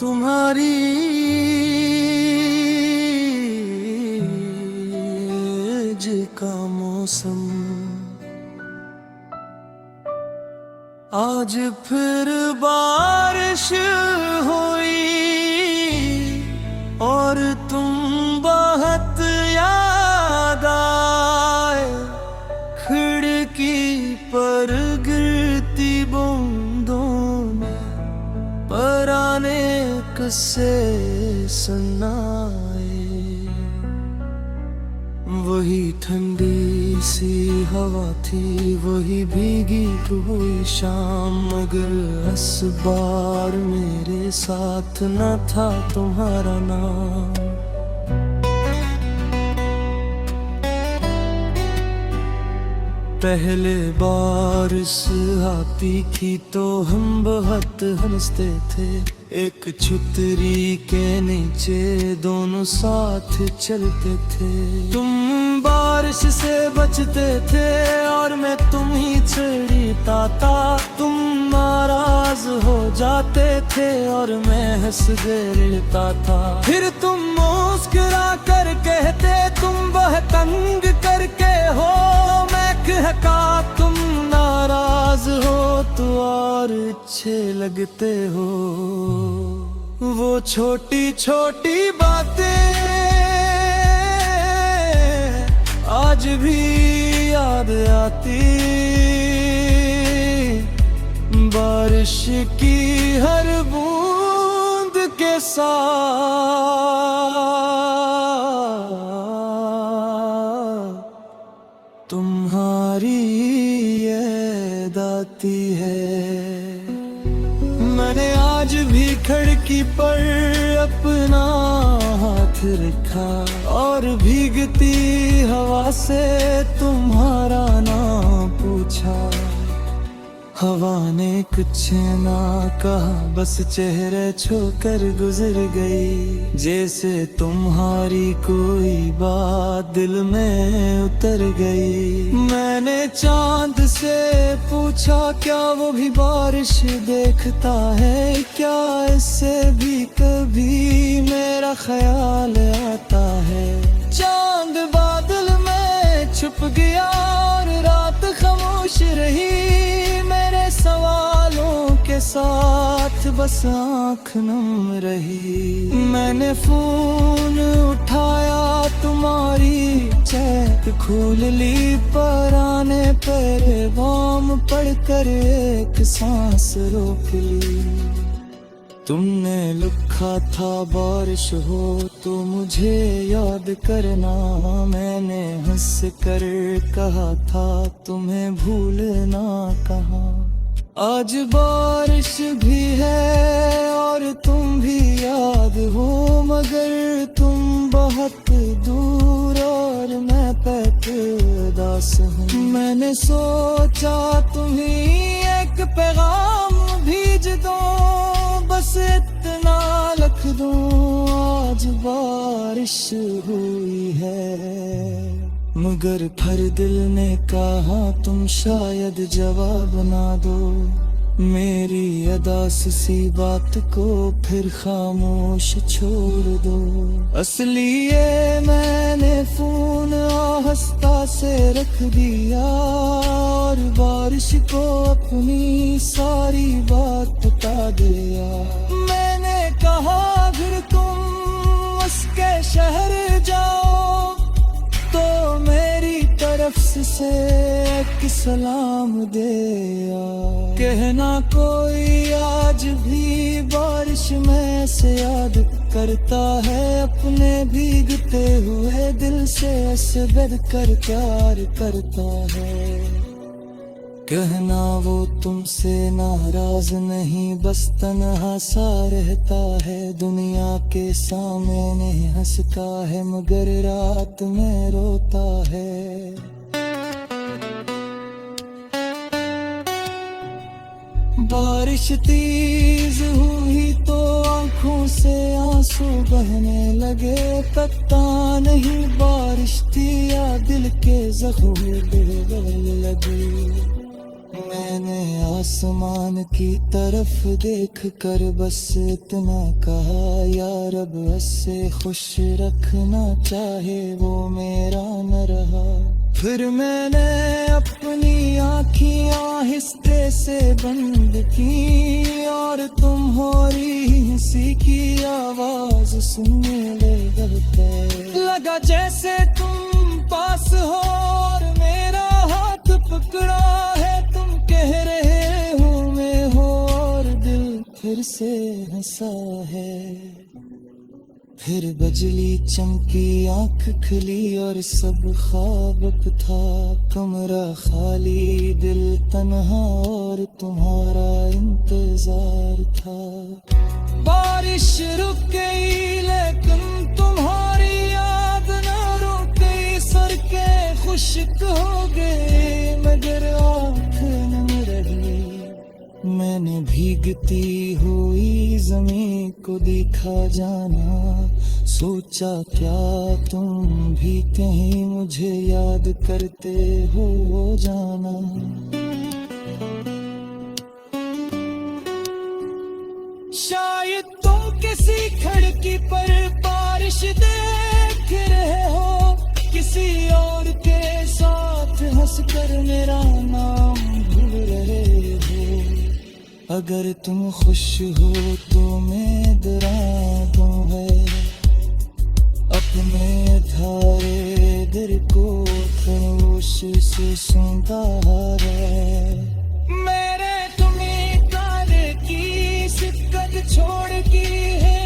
तुम्हारी का मौसम आज फिर बारिश हुई और तुम बहुत याद आए। खिड़की पर गिरती बूंदों ने पुराने किस्से सुनाए। वही ठंडी सी हवा थी, वही भीगी हुई शाम, मगर इस बार मेरे साथ न था तुम्हारा नाम। पहले बारिश आती थी तो हम बहुत हंसते थे, एक छतरी के नीचे दोनों साथ चलते थे। तुम बारिश से बचते थे और मैं तुम ही छड़ीता था। तुम नाराज हो जाते थे और मैं हंस देता था। फिर तुम मुस्कुरा कर कहते तुम वह तंग करके हो। मैं कहता तुम नाराज हो तो और अच्छे लगते हो। वो छोटी छोटी बातें आज भी याद आती। बारिश की हर बूंद के साथ तुम्हारी याद आती है। मैंने आज भी खिड़की पर अपना हाथ रखा और भीगती हवा से तुम्हारा नाम पूछा। हवा ने कुछ ना कहा, बस चेहरे छूकर गुजर गई। जैसे तुम्हारी कोई बात दिल में उतर गई। मैंने चांद से पूछा क्या वो भी बारिश देखता है क्या? इससे भी कभी मेरा ख्याल आता है। चांद बादल में छुप गया और रात खामोश रही। मेरे सवालों के साथ बस आँख नम रही। मैंने फोन उठाया, तुम्हारी चैट खोल ली, पराने पैगाम पढ़कर एक सांस रोक ली। तुमने लिखा था बारिश हो तो मुझे याद करना। मैंने हंस कर कहा था तुम्हें भूलना कहाँ। आज बारिश भी है और तुम भी याद हो, मगर तुम बहुत दूर और मैं पैदास हूँ। मैंने सोचा तुम्हें एक पैगाम भेज दो, बस इतना लिख दूं आज बारिश हुई है। मगर फिर दिल ने कहा तुम शायद जवाब ना दो। मेरी अदासी बात को फिर खामोश छोड़ दो। इसलिए मैंने फोन आहिस्ता से रख दिया और बारिश को अपनी सारी बात बता दिया। मैंने कहा अगर तुम उसके शहर जाओ तो मेरी तरफ से एक सलाम दे आ। कहना कोई आज भी बारिश में से याद करता है। अपने भीगते हुए दिल से असबद कर प्यार करता है। कहना वो तुमसे नाराज नहीं, बस तन्हा सा रहता है। दुनिया के सामने हंसता है मगर रात में रोता है। बारिश तेज हुई तो आंखों से आंसू बहने लगे। पता नहीं बारिश थी या दिल के जख्म लगे। मैंने आसमान की तरफ देख कर बस इतना कहा, यार अब ऐसे खुश रखना चाहे वो मेरा न रहा। फिर मैंने अपनी आँखियाँ आहिस्ते से बंद की और तुम्हारी हंसी की आवाज सुनने लगे। लगा जैसे तुम पास हो और मेरा हाथ पकड़ा है, तुम कह रहे हो मैं हो, और दिल फिर से हंसा है। फिर बिजली चमकी, आंख खुली और सब ख्वाब था। कमरा खाली, दिल तन्हा और तुम्हारा इंतजार था। बारिश रुक गई लेकिन तुम्हारी याद न रुकी। सड़कें खुश्क हो गई मगर आँख नम रही। मैंने भीगती हुई जमीन को देखा जाना, सोचा क्या तुम भी कहीं मुझे याद करते हो जाना। शायद तुम किसी खिड़की पर बारिश देख रहे हो, किसी और के साथ हंसकर मेरा नाम भूल रहे हो। अगर तुम खुश हो तो मैं डरा दूं है, अपने धारे दिल को खामोश से सुनता है। मेरे तुम्हें तारे की सिक्कत छोड़ की है,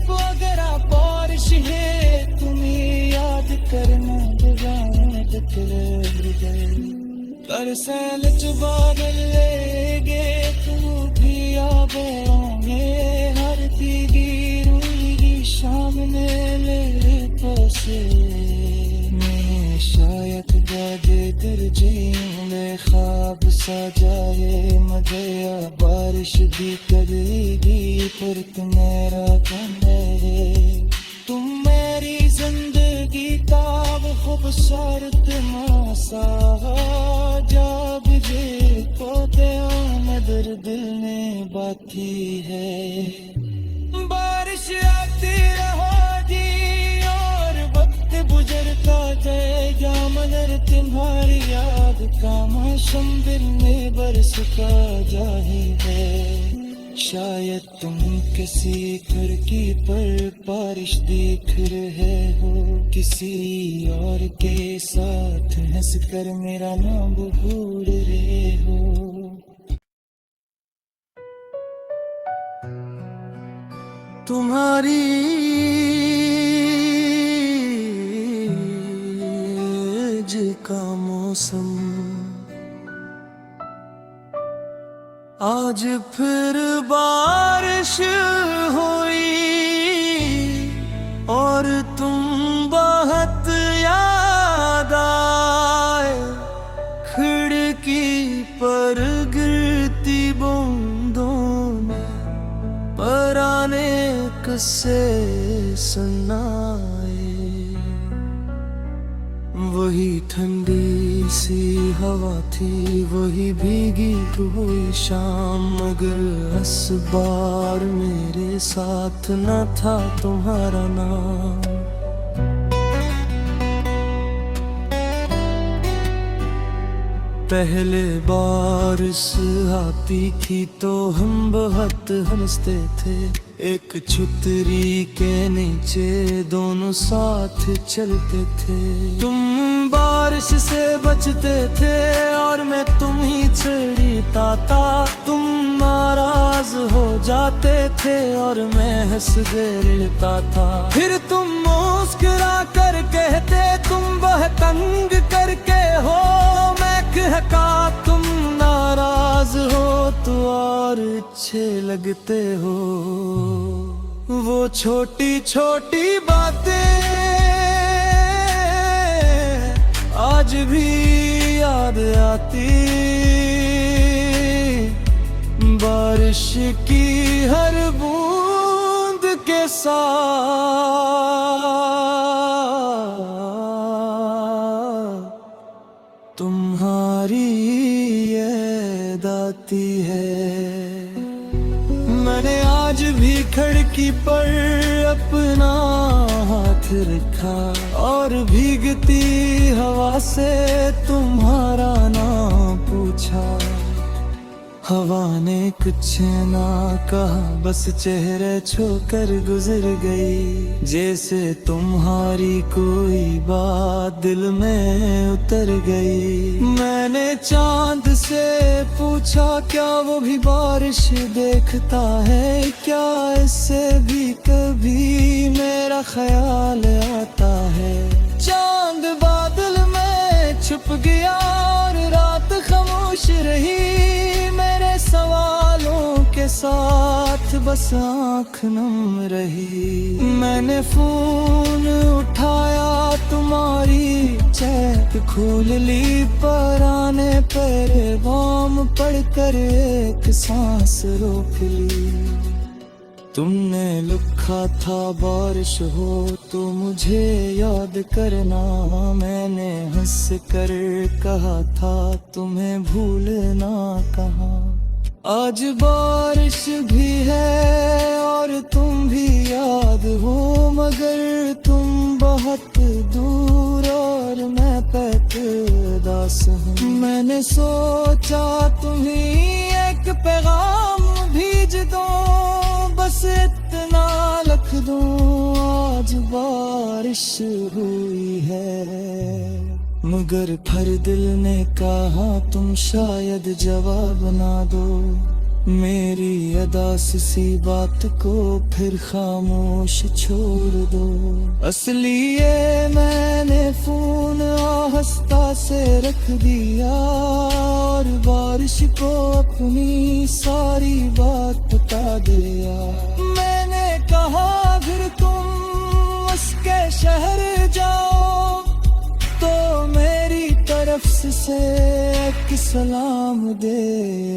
वो अगर बारिश है तुम्हें याद करना तरसेल च बादल लेगे तुम भी आगे। हर भीगी रुई शाम ने ले पासे मैं शायद गाजे कर में ख्वाब सा जाए मगया। बारिश भी करेगी पर तुम्हारा कम है। तुम मेरी जिंदगी का खूबसूरत मासा, जब जे पोते नदर दिल में बाकी है। बारिश आती रहोगी और वक्त गुजरता जाएगा, मगर तुम्हारी याद का मौसम दिल में बरसता जाएगा। शायद तुम किसी खिड़की पर बारिश देख रहे हो, किसी और के साथ हंस कर मेरा नाम भूल रहे हो। तुम्हारी का मौसम आज फिर बारिश हुई और तुम बहुत याद आए। खिड़की पर गिरती बूंदों ने पुराने किस्से सुनाए। वही ठंडी सी हवा थी, वही भीगी हुई शाम, मगर इस बार मेरे साथ न था तुम्हारा नाम। पहले बारिश आती थी तो हम बहुत हंसते थे। एक छतरी के नीचे दोनों साथ चलते थे। तुम बारिश से बचते थे और मैं तुम ही छड़ीता था। तुम नाराज हो जाते थे और मैं हंस दे लेता था। फिर तुम मुस्कुरा कर कहते तुम वह तंग करके हो। मैं कहता तुम नाराज हो तो और अच्छे लगते हो। वो छोटी छोटी बातें आज भी याद आती। बारिश की हर बूंद के साथ तुम्हारी याद आती। आती है। मैंने आज भी खिड़की पर अपना हाथ रखा और भीगती हवा से तुम्हारा नाम पूछा। हवा ने कुछ ना कहा, बस चेहरे छूकर गुजर गई, जैसे तुम्हारी कोई बात दिल में उतर गई। मैंने चांद से पूछा क्या वो भी बारिश देखता है, क्या इससे भी कभी मेरा ख्याल आता है। चांद बादल में छुप गया और रात खामोश रही, मेरे सवालों के साथ बस आँख नम रही। मैंने फोन उठाया, तुम्हारी चैट खोल ली, पर आने पर बॉम पढ़कर एक सांस रोक ली। तुमने लिखा था बारिश हो तो मुझे याद करना, मैंने हंस कर कहा था तुम्हें भूलना कहाँ। आज बारिश भी है और तुम भी याद हो, मगर तुम बहुत दूर और मैं पैदास हूँ। मैंने सोचा तुम्हें एक पैगाम भेज दो, बस इतना लिख दूं आज बारिश हुई है। मगर फिर दिल ने कहा तुम शायद जवाब ना दो, मेरी अदास सी बात को फिर खामोश छोड़ दो। इसलिए मैंने फोन आहिस्ता से रख दिया और बारिश को अपनी सारी बात बता दिया। मैंने कहा अगर तुम उसके शहर जाओ तो मेरी तरफ से एक सलाम दे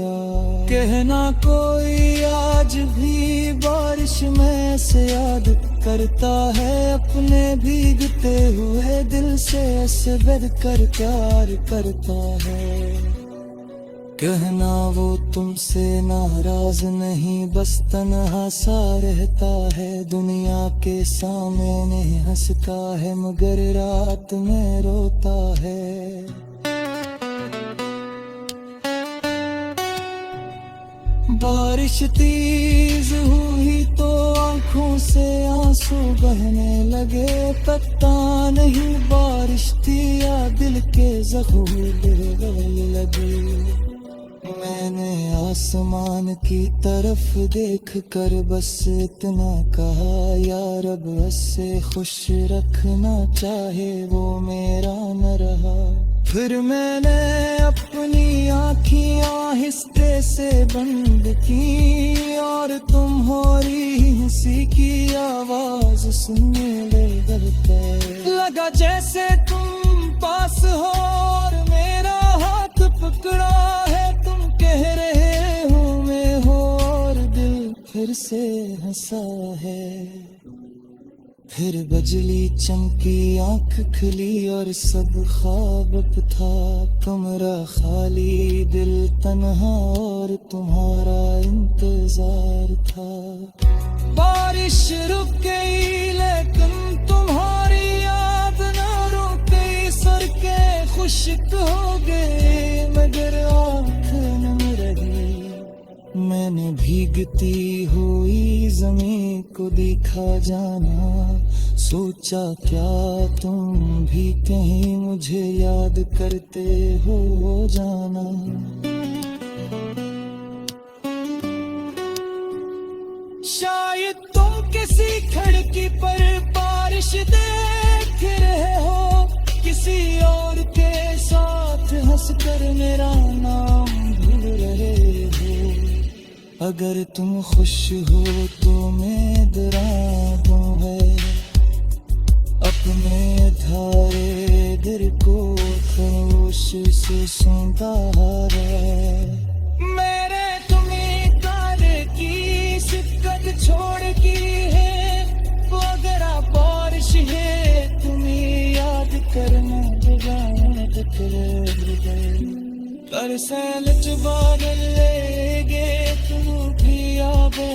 आ। कहना कोई आज भी बारिश में से याद करता है, अपने भीगते हुए दिल से ऐसे बेद कर प्यार करता है। कहना वो तुमसे नाराज नहीं, बस तन्हा सा रहता है, दुनिया के सामने हंसता है मगर रात में रोता है। बारिश तेज हुई तो आंखों से आंसू बहने लगे, पता नहीं बारिश थी या दिल के जख्म गिरने लगे। मैंने आसमान की तरफ देख कर बस इतना कहा, या रब उससे खुश रखना चाहे वो मेरा न रहा। फिर मैंने अपनी आँखें आहिस्ते से बंद की और तुम्हारी हंसी की आवाज सुनने लगा, जैसे तुम पास हो और मेरा हाथ पकड़ा है। तुम कह रहे हो मैं हो और दिल फिर से हंसा है। फिर बिजली चमकी, आंख खुली और सब ख्वाब था, कमरा खाली, दिल तन्हा और तुम्हारा इंतजार था। बारिश रुक गई लेकिन तुम्हारी याद न रुकी, सड़कें खुश्क हो गई मगर आँख नम रही। मैंने भीगती हुई जमीन को देखा जाना, सोचा क्या तुम भी कहीं मुझे याद करते हो जाना। शायद तुम किसी खिड़की पर बारिश देख रहे हो, किसी और के साथ हंसकर मेरा नाम भूल रहे हो। अगर तुम खुश हो तो मैं दरादों है, अपने धारे दिल को खामोश से सुनता है। मेरे तुम्हें तारे की शिकत छोड़ की है, वो अगर बारिश है तुम्हें याद करना जगाना बरसे लच बादल लेगे तुम भी आगे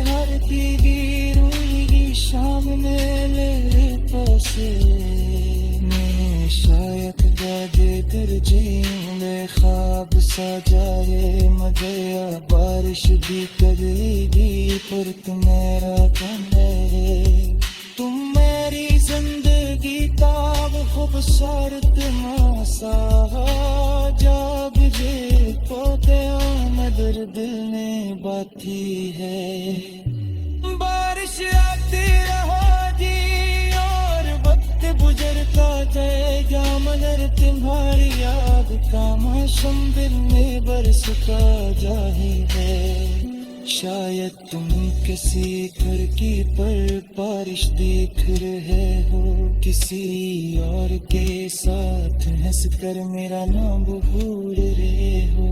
हर भीगी रुई शाम में ले पासे मैं शायद गाजे कर जीने ख्वाब सजाए मगया बारिश भी करेगी पर तुम मेरा कौन है तुम मेरी जिंदगी का वो खूबसूरत मासा जब ये पोते नजर दिल में बाती है बारिश आती रहोगी और वक्त गुजरता जाएगा मगर तुम्हारी याद का मौसम दिल में बरसता जाएगा शायद तुम किसी खिड़की पर बारिश देख रहे हो किसी और के साथ हंस कर मेरा नाम भूल रहे हो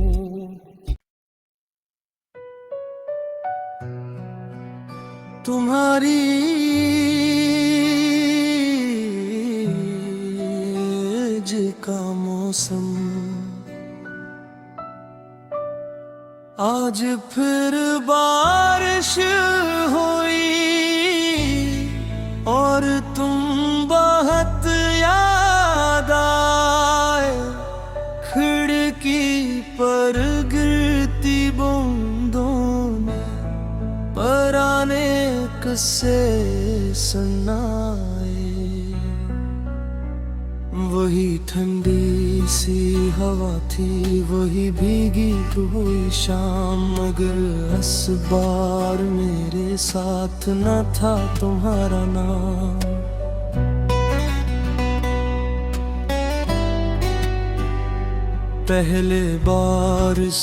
तुम्हारी का मौसम आज फिर बारिश हुई और तुम बहुत याद आए खिड़की पर गिरती बूंदों ने पराने किस्से सुनाए वही ठंडी सी हवा थी वही भीगी हुई शाम मगर इस बार मेरे साथ न था तुम्हारा नाम पहले बारिश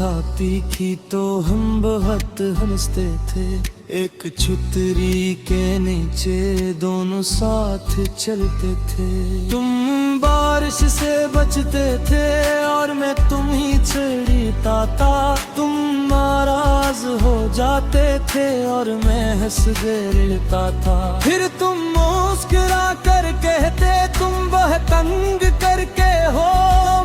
आती थी तो हम बहुत हंसते थे एक छतरी के नीचे दोनों साथ चलते थे तुम बारिश से बचते थे और मैं तुम ही छड़ीता था तुम नाराज हो जाते थे और मैं हंस देता था फिर तुम मुस्कुरा कर कहते तुम वह तंग करके हो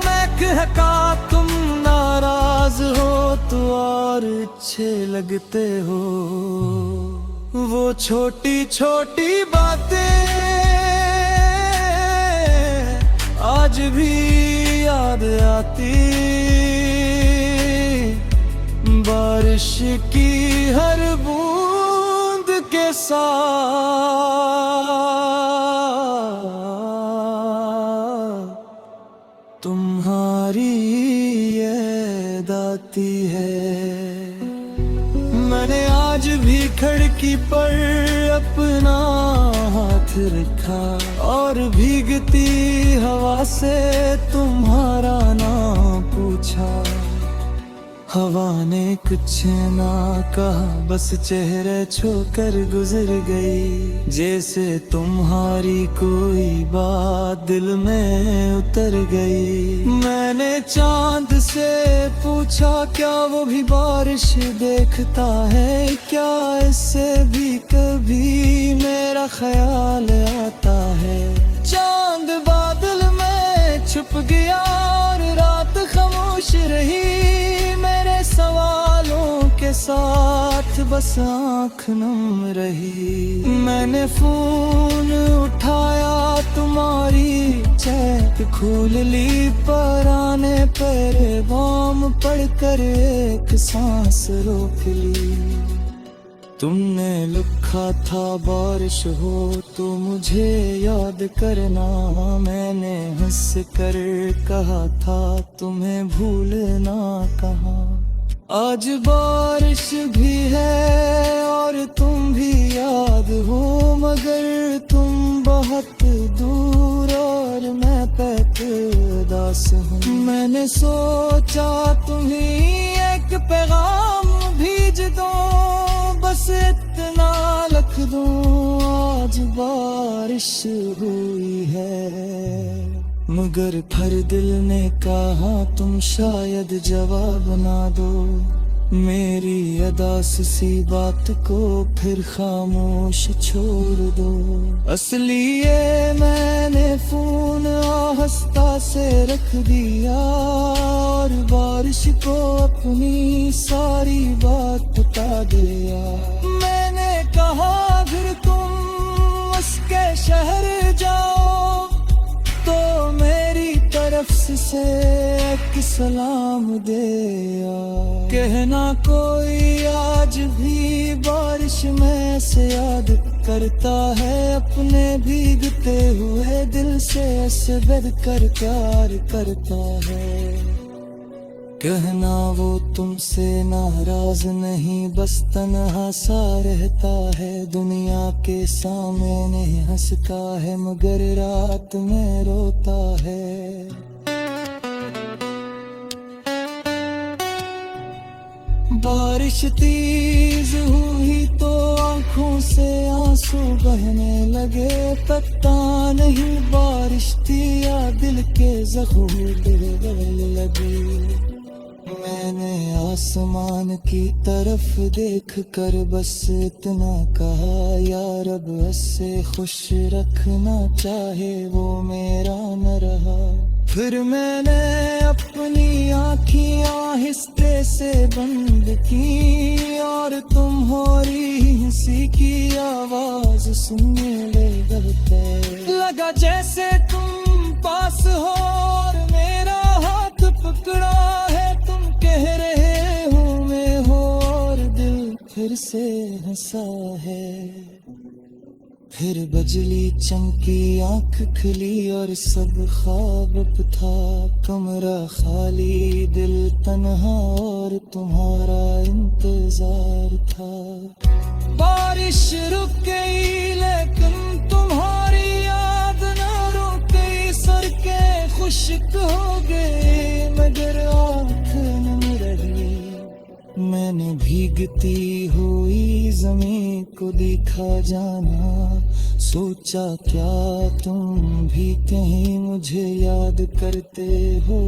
मैं कहता तुम नाराज हो तो और अच्छे लगते हो वो छोटी छोटी बातें आज भी याद आती बारिश की हर बूंद के साथ तुम्हारी याद आती है मैंने आज भी खिड़की पर अपना हाथ रखा और भीगती हवा से तुम्हारा नाम पूछा हवा ने कुछ ना कहा बस चेहरे छूकर गुजर गई जैसे तुम्हारी कोई बात दिल में उतर गई मैंने चांद से पूछा क्या वो भी बारिश देखता है क्या इससे भी कभी मेरा ख्याल आता है चांद बादल में छुप गया और रात खामोश रही मेरे सवालों के साथ बस आँख नम रही मैंने फोन उठाया तुम्हारी चैट खोल ली पराने पर बॉम पढ़कर एक सांस रोक ली तुमने लिखा था बारिश हो तो मुझे याद करना मैंने हंस कर कहा था तुम्हें भूलना कहा आज बारिश भी है और तुम भी याद हो मगर तुम बहुत दूर और मैं पैदास हूँ मैंने सोचा तुम्हें एक पैगाम भेज दो बस इतना लिख दूं आज बारिश हुई है मगर फिर दिल ने कहा तुम शायद जवाब ना दो मेरी अदास सी बात को फिर खामोश छोड़ दो। असली ये मैंने फोन आहिस्ता से रख दिया और बारिश को अपनी सारी बात बता दिया। मैंने कहा अगर तुम उसके शहर जाओ तो मेरी तरफ से एक सलाम दे आ। कहना कोई आज भी बारिश में से याद करता है अपने भीगते हुए दिल से ऐसे बेद कर प्यार करता है। कहना वो तुमसे नाराज नहीं बस तन्हा सा रहता है। दुनिया के सामने हंसता है मगर रात में रोता है। बारिश तेज हुई तो आंखों से आंसू बहने लगे। पता नहीं बारिश थी या दिल के जख्म दिल लगे। मैंने आसमान की तरफ देख कर बस इतना कहा यार अब ऐसे खुश रखना चाहे वो मेरा न रहा। फिर मैंने अपनी आँखें आहिस्ते से बंद की और तुम्हारी हंसी की आवाज सुनने लगा। जैसे तुम पास हो और मेरा हाथ पकड़ा है। तुम कह रहे हो मैं हो और दिल फिर से हंसा है। फिर बिजली चमकी आंख खुली और सब ख्वाब था। कमरा खाली दिल तन्हा और तुम्हारा इंतजार था। बारिश रुक गई लेकिन तुम्हारी याद न रुकी। सड़कें खुश्क हो गई मगर आँख नम रही। मैंने भीगती हुई जमीन को देखा जाना। सोचा क्या तुम भी कहीं मुझे याद करते हो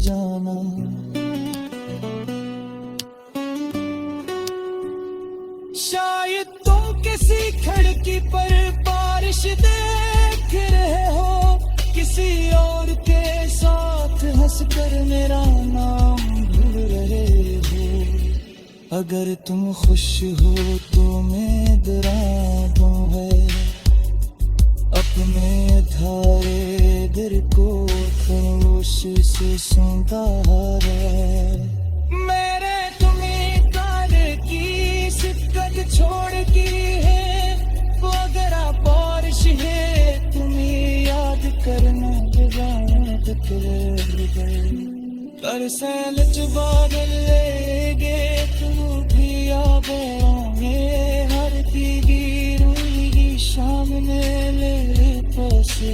जाना। शायद तुम किसी खिड़की पर बारिश देख रहे हो। किसी और के साथ हंसकर मेरा नाम भूल रहे हो। अगर तुम खुश हो तो मैं दरादों है अपने धारे दिल को खामोश से सुनता है। मेरे तुम्हें कार की सिक्कत छोड़ की है। वो अगर बारिश है तुम्हें याद करना तरसेल च बादल लेगे तुम भी आगे। हर की रूही शाम में ले पासे।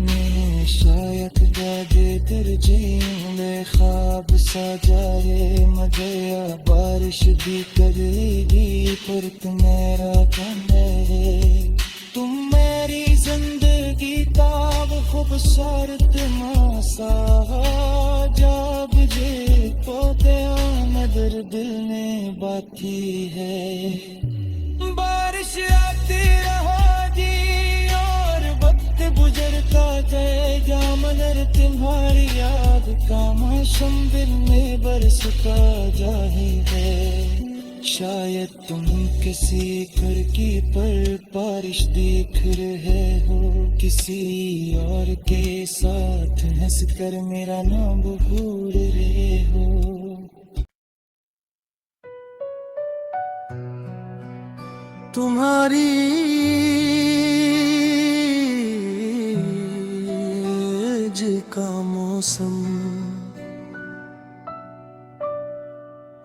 मैं शायद जागे कर जीने ख्वाब सा जाए मगया। बारिश भी करेगी पर तुम मेरा कम है। तुम मेरी जिंदगी का खूबसूरत मासा जब जे पोते नजर दिल में बाकी है। बारिश आती रहेगी और वक्त गुजरता जाएगा मगर तुम्हारी याद का मौसम दिल में बरसता जाएगा। शायद तुम किसी खिड़की पर बारिश देख रहे हो। किसी और के साथ हंस कर मेरा नाम भूल रहे हो। तुम्हारी का मौसम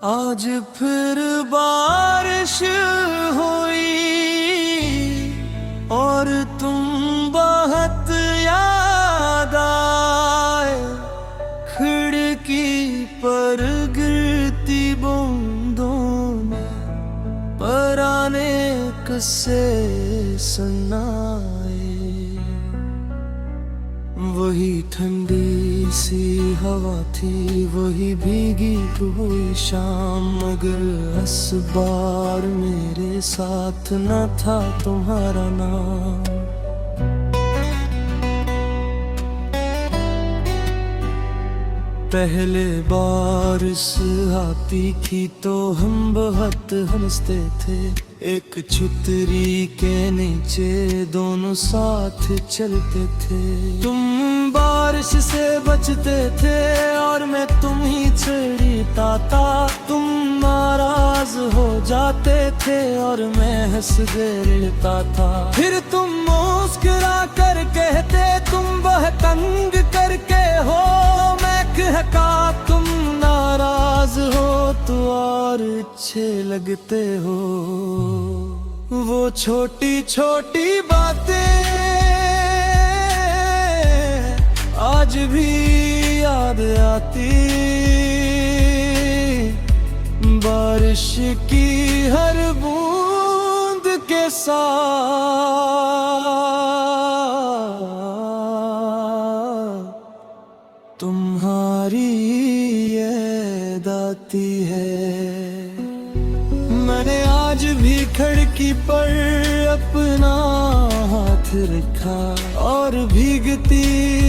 आज फिर बारिश हुई और तुम बहुत याद आए। खिड़की पर गिरती बूंदों ने पुराने किस्से सुनाए। वही ठंडी सी हवा थी, वही भीगी हुई शाम, मगर इस बार मेरे साथ न था तुम्हारा नाम। पहले बारिश आती थी तो हम बहुत हंसते थे, एक छतरी के नीचे दोनों साथ चलते थे। तुम बारिश से बचते थे और मैं तुम ही छड़ीता था, तुम नाराज हो जाते थे और मैं हंस देता था। फिर तुम मुस्कुरा कर कहते तुम वह तंग करके हो, मैं कहता तुम नाराज हो तो और अच्छे लगते हो। वो छोटी छोटी बातें आज भी याद आती, बारिश की हर बूंद के साथ तुम्हारी याद आती है। मैंने आज भी खिड़की पर अपना हाथ रखा और भीगती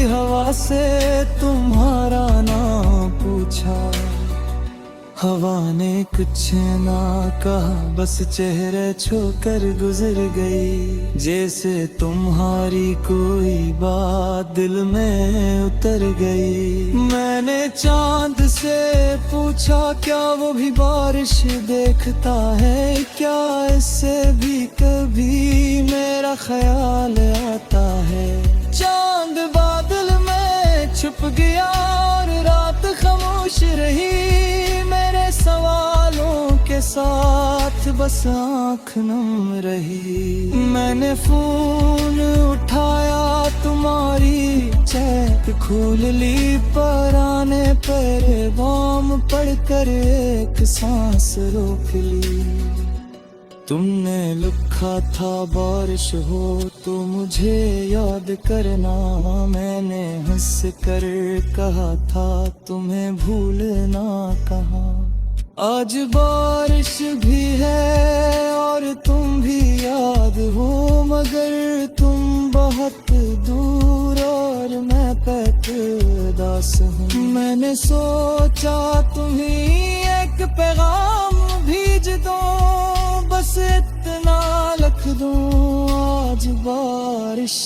हवा से तुम्हारा नाम पूछा। हवा ने कुछ ना कहा, बस चेहरे छूकर गुजर गई, जैसे तुम्हारी कोई बात दिल में उतर गई। मैंने चांद से पूछा क्या वो भी बारिश देखता है, क्या इससे भी कभी मेरा ख्याल आता है। चांद बादल में छुप गया और रात खामोश रही, मेरे सवालों के साथ बस आँख नम रही। मैंने फोन उठाया, तुम्हारी चैट खोल ली, पर आने पर बॉम पढ़कर एक सांस रोक ली। तुमने लिखा था बारिश हो तो मुझे याद करना, मैंने हंस कर कहा था तुम्हें भूलना कहाँ। आज बारिश भी है और तुम भी याद हो, मगर तुम बहुत दूर और मैं पैदास हूँ। मैंने सोचा तुम्हें एक पैगाम भेज दो, बस इतना लिख दूं आज बारिश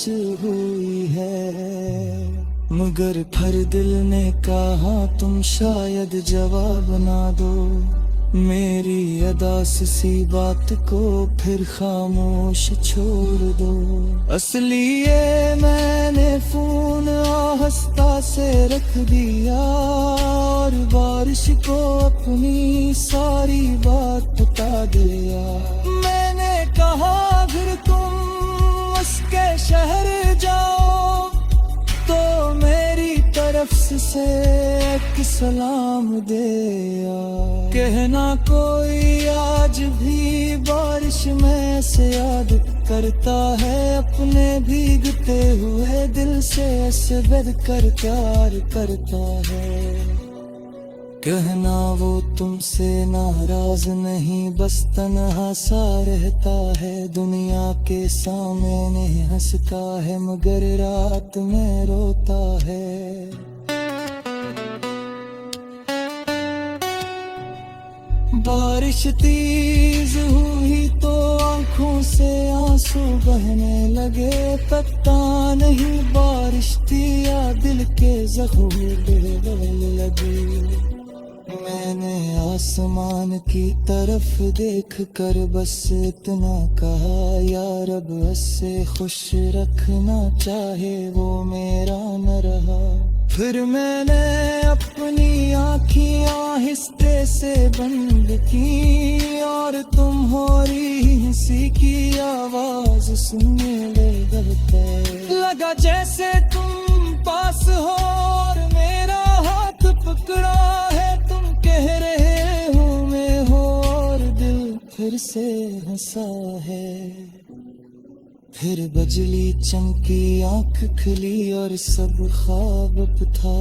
हुई है। मगर फिर दिल ने कहा तुम शायद जवाब ना दो, मेरी अदासी बात को फिर खामोश छोड़ दो। इसलिए मैंने फोन आहिस्ता से रख दिया और बारिश को अपनी सारी बात बता दिया। मैंने कहा अगर तुम उसके शहर जाओ तो मेरी तरफ से एक सलाम दे आ। कहना कोई आज भी बारिश में से याद करता है, अपने भीगते हुए दिल से सब्र कर प्यार करता है। कहना वो तुमसे नाराज नहीं, बस तन्हा सा रहता है, दुनिया के सामने हंसता है मगर रात में रोता है। बारिश तेज हुई तो आंखों से आंसू बहने लगे, पता नहीं बारिश थी या दिल के जख्म बहने लगे। मैंने आसमान की तरफ देख कर बस इतना कहा, या रब उससे खुश रखना चाहे वो मेरा न रहा। फिर मैंने अपनी आँखें आहिस्ते से बंद की और तुम्हारी हंसी की आवाज सुनने लगा, जैसे तुम पास हो और मेरा हाथ पकड़ा है। तुम कह रहे हो मैं हो और दिल फिर से हंसा है। फिर बजली चमकी, आंख खुली और सब ख्वाब था।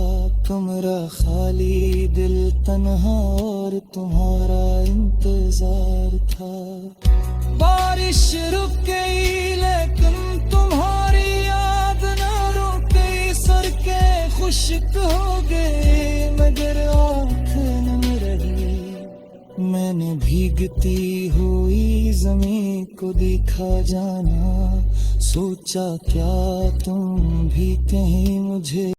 कमरा खाली, दिल तन्हा और तुम्हारा इंतजार था। बारिश रुक गई लेकिन तुम्हारी याद न रुकी। सड़कें खुश्क हो गई मगर आँख नम रही। मैंने भीगती हुई ज़मीं को देखा जाना, सोचा क्या तुम भी कहीं मुझे